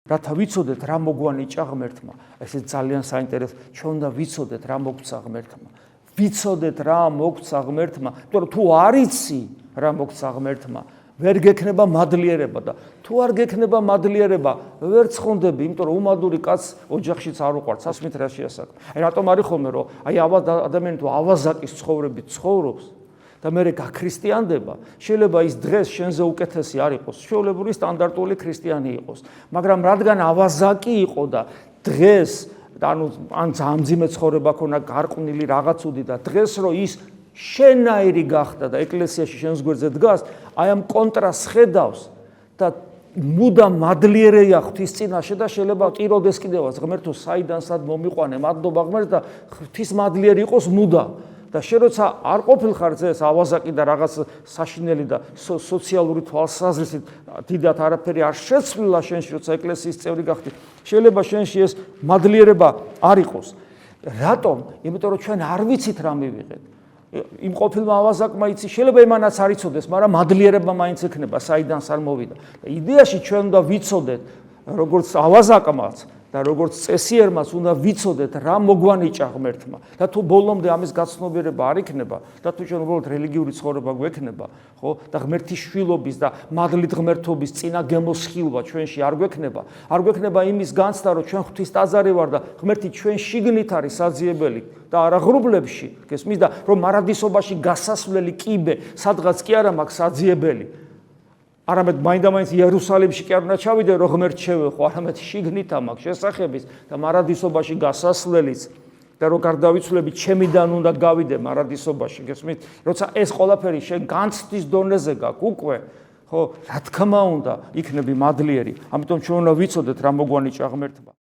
რათა ვიცოდეთ რა მოგვანიჭა ღმერთმა. ესე ძალიან საინტერესო, ჩვენ უნდა ვიცოდეთ რა მოგცა ღმერთმა. ვიცოდეთ რა მოგცა ღმერთმა, იმიტომ რომ თუ არ იცი რა მოგცა ღმერთმა, ვერ გექნება მადლიერება და თუ არ გექნება მადლიერება, ვერ ცხონდები, იმიტომ რომ უმადური კაცს ოჯახშიც არ უყვართ, სასმით რა შეასაქმე. აი რატომ არის ხოლმე რომ აი ადამიანი თუ ავაზაკის ცხოვრებით ცხოვრობს და მე გაქრისტიანდება, შეიძლება ის დღეს შენზე უკეთესი არ იყოს, ჩვეულებრივი სტანდარტული ქრისტიანი იყოს, მაგრამ რადგან ავაზაკი იყო და დღეს ანუ ან ძამძიმე ცხოვრება ქონა, გარყვნილი რაღაც უდი და დღეს რო ის შენაირი გახდა და ეკლესიაში შენს გვერდზე დგას, აი ამ კონტრასტს ხედავს და მუდამ მადლიერია ღვთის წინაშე და შეიძლება ტიროდეს კიდევაც ღმერთო საიდან სად მომიყვანე, მადლობა ღმერთს და ღვთის მადლიერი იყოს მუდამ. და შენ როცა არ ყოფილხარ ეს ავაზაკი და რაღაც საშინელი და სოციალური თვალსაზრისით დიდად არაფერი არ შეცვლილა შენში, როცა ეკლესიის წევრი გახდი, შეიძლება შენში ეს მადლიერება არ იყოს. რატომ? იმიტომ რომ ჩვენ არ ვიცით რა მივიღეთ. იმ ყოფილმა ავაზაკმა იცი, შეიძლება იმანაც არ იცოდეს, მაგრამ მადლიერება მაინც ექნება, საიდანაც არ მოვიდა. და იდეაში ჩვენ უნდა ვიცოდეთ, როგორც ავაზაკმაც და როგორც წესიერმაც უნდა ვიცოდეთ რა მოგვანიჭა ღმერთმა და თუ ბოლომდე ამის გაცნობიერება არ იქნება და თუ ჩვენ უბრალოდ რელიგიური ცხოვრება გვექნება, ხო, და ღმერთის შვილობის და მადლით ღმერთობის წინა გემოსხილვა ჩვენში არ გვექნება იმის განცდა, რომ ჩვენ ღვთის ტაძარი ვარ და ღმერთი ჩვენ შიგნით არის საძიებელი და არა ღრუბლებში, გესმის და რომ მარადისობაში გასასვლელი კიბე სადღაც კი არა მაქვს საძიებელი. არამედ მაინდა-მაინც იერუსალიმში კი არ უნდა ჩავიდე, რომ ღმერთს შევეხო, არამედ შიგნით მაქვს შესახების და მარადისობაში გასასვლელიც და რომ გარდავიცვლები ჩემიდან უნდა გავიდე მარადისობაში, გესმით? როცა ეს ყველაფერი შენ განცდის დონეზე გაქვს უკვე, ხო, რა თქმა უნდა, იქნები მადლიერი. ამიტომ ჩვენ უნდა ვიცოდეთ რა მოგვანიჭა ღმერთმა.